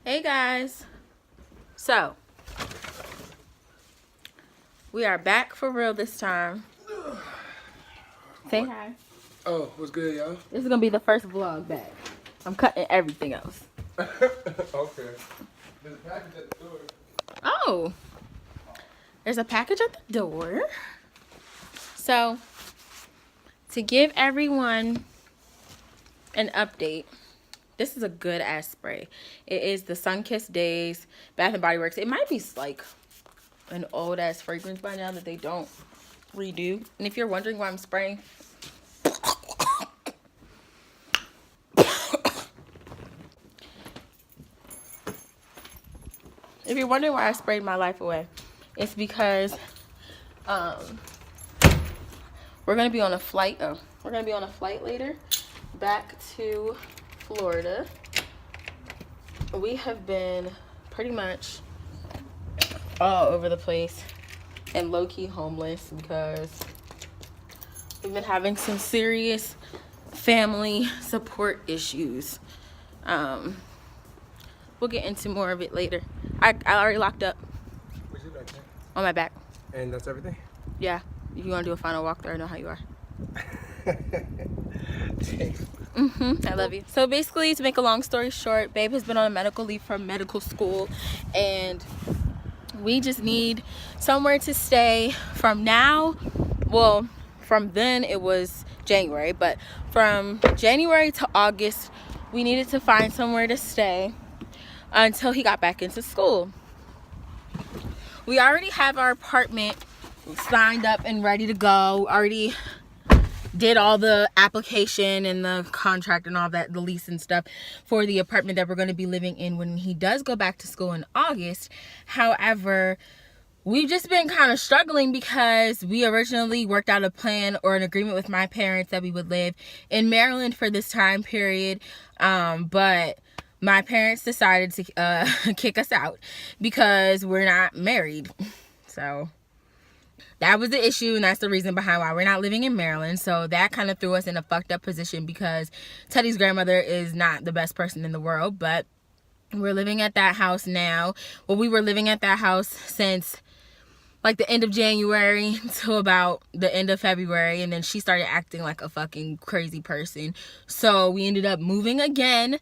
Hey guys, so we are back for real this time. Say hi. Oh, what's good, y'all? This is gonna be the first vlog back. I'm cutting everything else. Okay. There's a package at the door. Oh, there's a package at the door. So, to give everyone an update, this is a good ass spray. It is the Sunkissed Days Bath and Body Works. It might be like an old ass fragrance by now that they don't redo. And if you're wondering why I'm spraying, if you're wondering why I sprayed my life away, it's because we're gonna be on a flight. We're gonna be on a flight later back to Florida. We have been pretty much all over the place and low-key homeless because we've been having some serious family support issues. We'll get into more of it later. I already locked up. Where's your backpack? On my back. And that's everything? Yeah. If you want to do a final walkthrough, I know how you are. I love you. So basically, to make a long story short, Babe has been on a medical leave from medical school, and we just need somewhere to stay from now. Well, from then it was January, but from January to August, we needed to find somewhere to stay until he got back into school. We already have our apartment signed up and ready to go. Already did all the application and the contract and all that, the lease and stuff for the apartment that we're going to be living in when he does go back to school in August. However, we've just been kind of struggling because we originally worked out a plan or an agreement with my parents that we would live in Maryland for this time period, but my parents decided to kick us out because we're not married. So that was the issue, and that's the reason behind why we're not living in Maryland. So that kind of threw us in a fucked up position because Teddy's grandmother is not the best person in the world, but we're living at that house now. Well, we were living at that house since like the end of January until about the end of February, and then she started acting like a fucking crazy person. So we ended up moving again.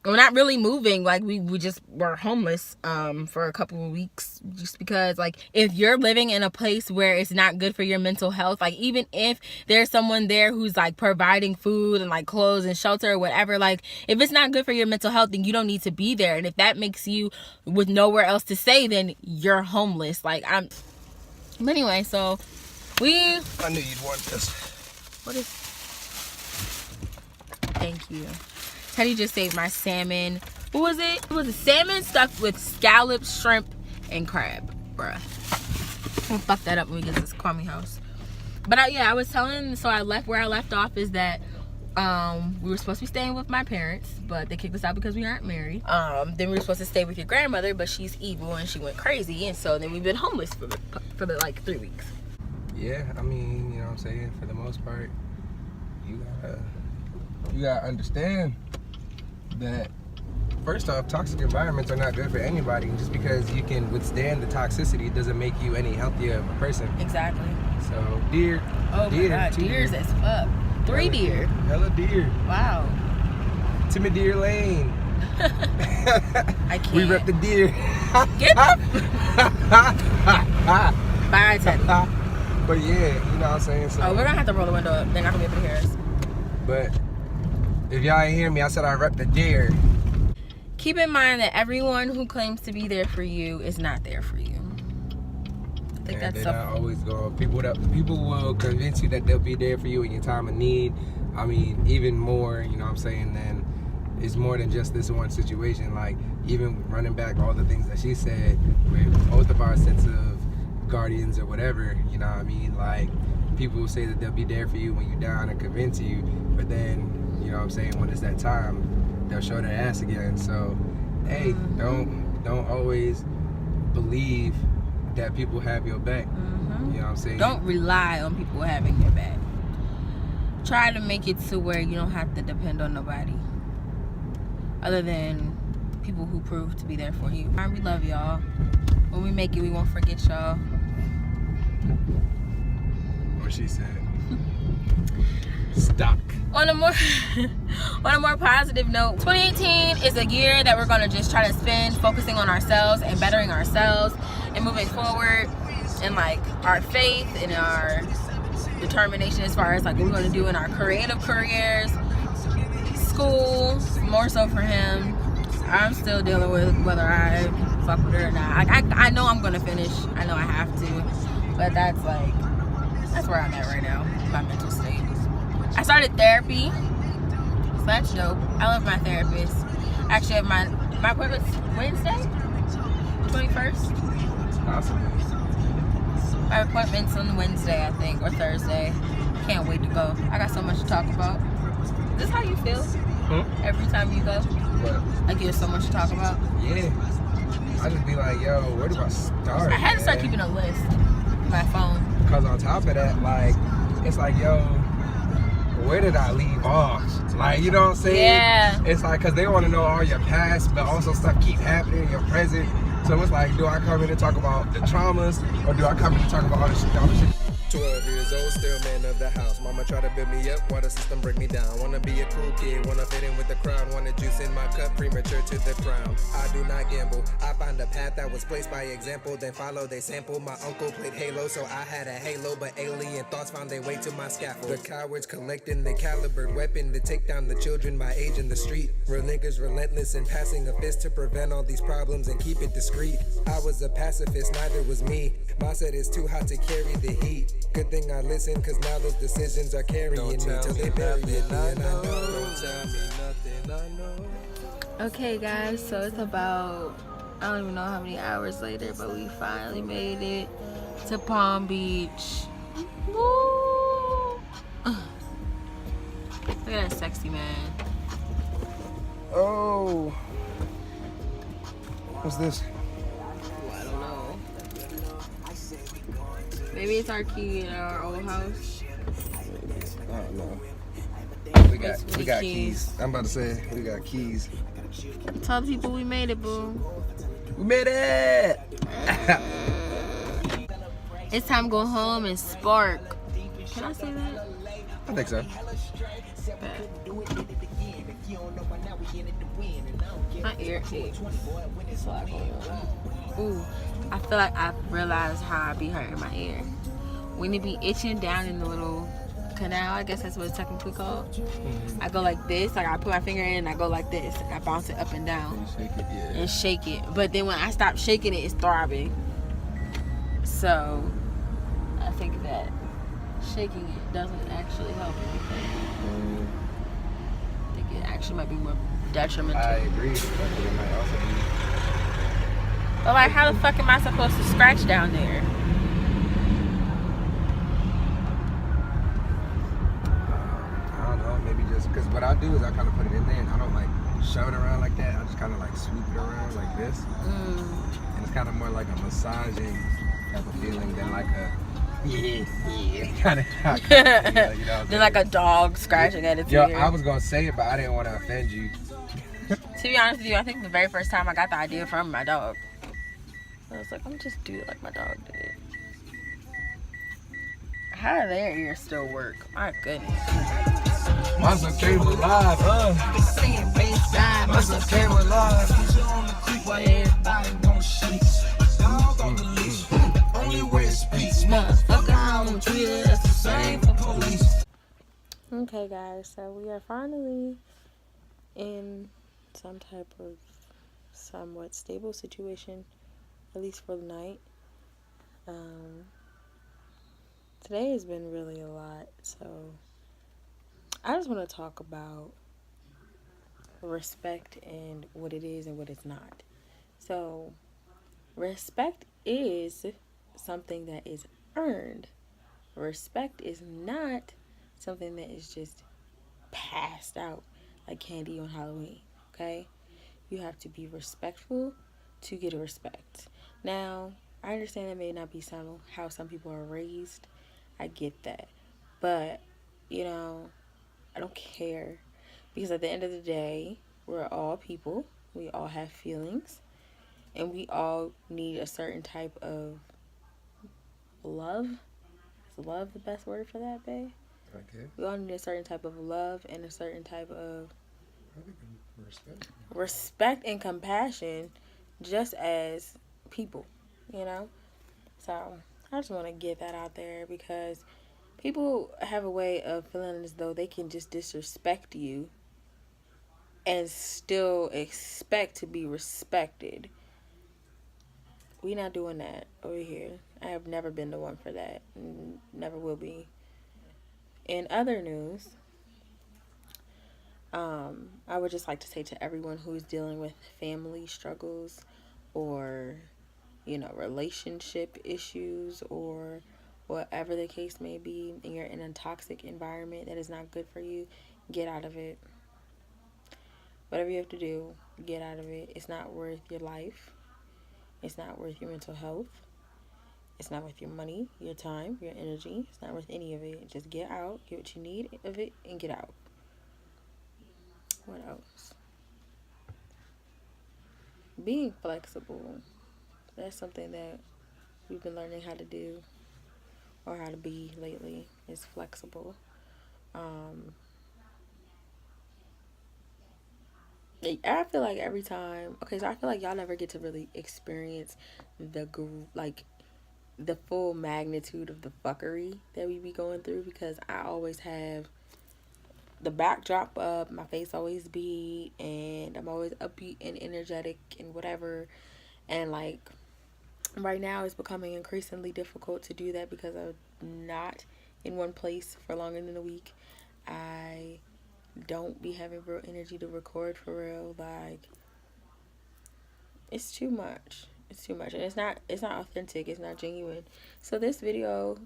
Well, not really moving, like we just were homeless for a couple of weeks, just because like if you're living in a place where it's not good for your mental health, like even if there's someone there who's like providing food and like clothes and shelter or whatever, like if it's not good for your mental health, then you don't need to be there. And if that makes you with nowhere else to stay, then you're homeless. But anyway, so I knew you'd want this. what is, thank you. Teddy just saved my salmon. What was it? It was a salmon stuffed with scallops, shrimp, and crab. Bruh. We'll fuck that up when we get to this Kwame house. But yeah, I was telling, so where I left off is that we were supposed to be staying with my parents, but they kicked us out because we aren't married. Then we were supposed to stay with your grandmother, but she's evil and she went crazy, and so then we've been homeless for the like 3 weeks. Yeah, I mean, you know what I'm saying? For the most part, you gotta understand that first off, toxic environments are not good for anybody. Just because you can withstand the toxicity doesn't make you any healthier of a person. Exactly. So deer, oh my god, deers as fuck. 3 deer. Hella deer. Wow. Timid Deer Lane. I can't. We rep the deer. Get up. Bye, Teddy. But yeah, you know what I'm saying? So, we're gonna have to roll the window up. They're not gonna be able to hear us. But if y'all ain't hear me, I said I rep the deer. Keep in mind that everyone who claims to be there for you is not there for you. I think that's not always going. People will convince you that they'll be there for you in your time of need. I mean, even more, you know what I'm saying, then it's more than just this one situation. Like, even running back all the things that she said, with both of our sense of guardians or whatever, you know what I mean? Like, people will say that they'll be there for you when you're down and convince you, but then, you know what I'm saying, when it's that time, they'll show their ass again. So, hey, don't always believe that people have your back. You know what I'm saying? Don't rely on people having your back. Try to make it to where you don't have to depend on nobody other than people who prove to be there for you. We love y'all. When we make it, we won't forget y'all. What she said. Stuck. On a more positive note, 2018 is a year that we're gonna just try to spend focusing on ourselves and bettering ourselves and moving forward, and like our faith and our determination as far as like what we're gonna do in our creative careers, school, more so for him. I'm still dealing with whether I fuck with her or not. I know I'm gonna finish. I know I have to, but that's where I'm at right now. My mental state. I started therapy, so that's dope. I love my therapist. Actually, my appointment's Wednesday, 21st. Awesome. My appointment's on Wednesday, I think, or Thursday. Can't wait to go. I got so much to talk about. Is this how you feel? Every time you go? What? Like you have so much to talk about? Yeah. I just be like, yo, where do I start? I had to start keeping a list on my phone. Because on top of that, like, it's like, yo, where did I leave off? Like, you know what I'm saying? Yeah. It's like, because they want to know all your past, but also stuff keep happening in your present. So it's like, do I come in and talk about the traumas, or do I come in and talk about all the shit? 12 years old, still man of the house. Mama try to build me up while the system break me down. Wanna be a cool kid, wanna fit in with the crowd. Wanna juice in my cup, premature to the crown. I do not gamble. I find a path that was placed by example, then follow they sample. My uncle played Halo, so I had a halo, but alien thoughts found their way to my scaffold. The cowards collecting the calibered weapon to take down the children my age in the street. Real niggas relentless and passing a fist to prevent all these problems and keep it discreet. I was a pacifist, neither was me. Ma said it's too hot to carry the heat. Good thing I listened, cause now those decisions are carrying me till they bury me. And I know, don't tell me nothing, I know. Okay, guys, so it's about, I don't even know how many hours later, but we finally made it to Palm Beach. Woo! Look at that sexy man. Oh. What's this? I don't know. Maybe it's our key in our old house. I don't know. We got keys. I'm about to say, we got keys. Tell the people we made it, boo. We made it! It's time to go home and spark. Can I say that? I think so. My ear aches. Ooh, I feel like I've realized how I be hurting my ear. When it be itching down in the little canal, I guess that's what it's technically called. I go like this, like I put my finger in and I go like this, and I bounce it up and down and shake it. But then when I stop shaking it, it's throbbing. So I think that shaking it doesn't actually help anything. I think it actually might be more detrimental. I agree. But it might also be. But like, how the fuck am I supposed to scratch down there? I don't know. Maybe just because what I do is I kind of put it in there and I don't like shove it around like that. I just kind of like swoop it around like this. And it's kind of more like a massaging type of feeling than like a kind of you know. Then like a dog scratching at its Yo, ear. I was gonna say it, but I didn't want to offend you. To be honest with you, I think the very first time I got the idea from my dog. I was like, I'm just do it like my dog did. How do their ears still work? My goodness. Monster came alive, Monster came alive. Only way it speaks. Okay, guys, so we are finally in some type of somewhat stable situation, at least for the night. Today has been really a lot, so I just want to talk about respect and what it is and what it's not. So respect is something that is earned. Respect is not something that is just passed out like candy on Halloween, okay? You have to be respectful to get a respect. Now, I understand that may not be how some people are raised. I get that. But, you know, I don't care. Because at the end of the day, we're all people. We all have feelings. And we all need a certain type of love. Is love the best word for that, babe? Okay. We all need a certain type of love and a certain type of respect and compassion just as people, you know? So I just want to get that out there because people have a way of feeling as though they can just disrespect you and still expect to be respected. We not doing that over here. I have never been the one for that. Never will be. In other news, I would just like to say to everyone who's dealing with family struggles or, relationship issues or whatever the case may be, and you're in a toxic environment that is not good for you, get out of it. Whatever you have to do, get out of it. It's not worth your life. It's not worth your mental health. It's not worth your money, your time, your energy. It's not worth any of it. Just get out, get what you need of it, and get out. What else? Being flexible. That's something that we've been learning how to do or how to be lately, is flexible. I feel like every time, okay, so I feel like y'all never get to really experience the full magnitude of the fuckery that we be going through, because I always have the backdrop up, my face always beat, and I'm always upbeat and energetic and whatever. And like right now, it's becoming increasingly difficult to do that because I'm not in one place for longer than a week. I don't be having real energy to record for real. Like, it's too much. It's too much, and it's not authentic. It's not genuine. So this video,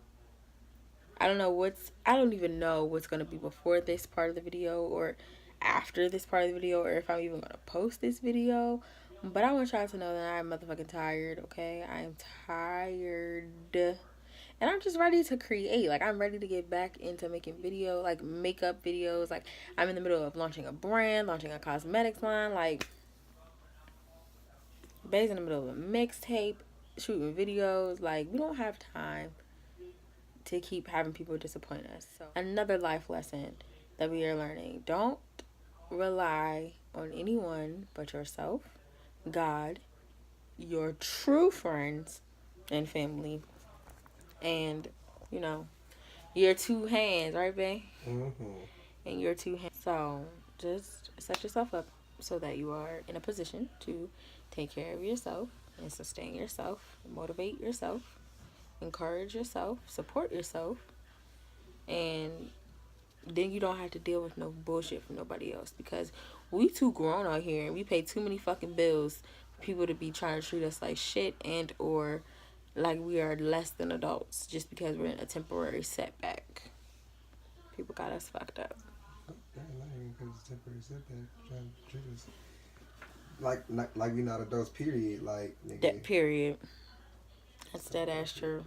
I don't even know what's gonna be before this part of the video or after this part of the video, or if I'm even gonna post this video. But I want y'all to know that I'm motherfucking tired. Okay, I am tired, and I'm just ready to create. Like, I'm ready to get back into making video, like makeup videos. Like, I'm in the middle of launching a brand, launching a cosmetics line. Like, Bay's in the middle of a mixtape, shooting videos. Like, we don't have time to keep having people disappoint us. So another life lesson that we are learning: don't rely on anyone but yourself, God, your true friends and family, and your two hands, right, babe? Mm-hmm. And your two hands. So just set yourself up so that you are in a position to take care of yourself and sustain yourself, motivate yourself, encourage yourself, support yourself, and then you don't have to deal with no bullshit from nobody else, because we too grown out here and we pay too many fucking bills for people to be trying to treat us like shit and or like we are less than adults just because we're in a temporary setback. People got us fucked up. Yeah, not even because it's temporary setback. Trying to treat us like we not adults. Period. Like, nigga. That period. That's dead ass true.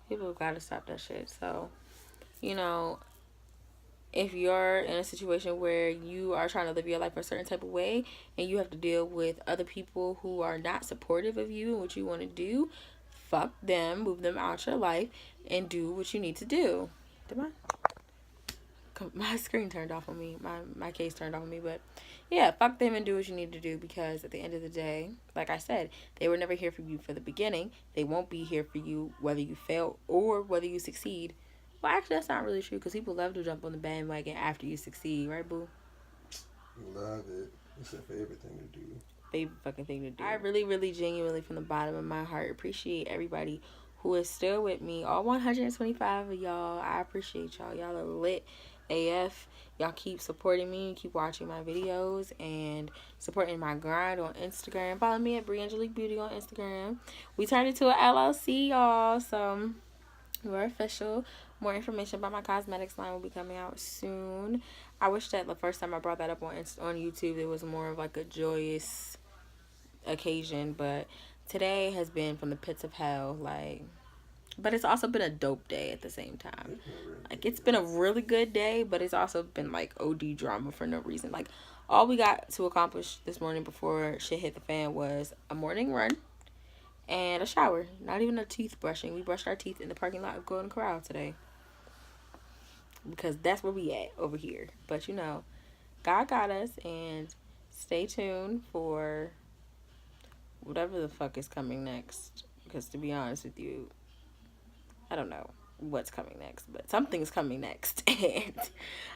People gotta stop that shit. So, if you're in a situation where you are trying to live your life a certain type of way and you have to deal with other people who are not supportive of you and what you want to do, fuck them, move them out your life, and do what you need to do. Did my screen turned off on me, my case turned off on me, but yeah, fuck them and do what you need to do, because at the end of the day, like I said, they were never here for you for the beginning. They won't be here for you whether you fail or whether you succeed. Well, actually, that's not really true, because people love to jump on the bandwagon after you succeed, right, boo? Love it. It's a favorite thing to do. Favorite fucking thing to do. I really, really, genuinely, from the bottom of my heart, appreciate everybody who is still with me. All 125 of y'all, I appreciate y'all. Y'all are lit AF. Y'all keep supporting me, keep watching my videos, and supporting my grind on Instagram. Follow me at Briangelique Beauty on Instagram. We turned into an LLC, y'all, so we're official. More information about my cosmetics line will be coming out soon. I wish that the first time I brought that up on YouTube, it was more of like a joyous occasion, but today has been from the pits of hell. But it's also been a dope day at the same time. Like, it's been a really good day, but it's also been like OD drama for no reason. Like, all we got to accomplish this morning before shit hit the fan was a morning run and a shower. Not even a teeth brushing. We brushed our teeth in the parking lot of Golden Corral today. Because that's where we at over here. But you know, God got us, and stay tuned for whatever the fuck is coming next. Because to be honest with you, I don't know what's coming next, but something's coming next. And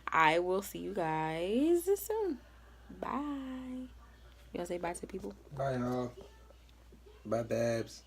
I will see you guys soon. Bye. You want to say bye to people? Bye, y'all. Bye, babs.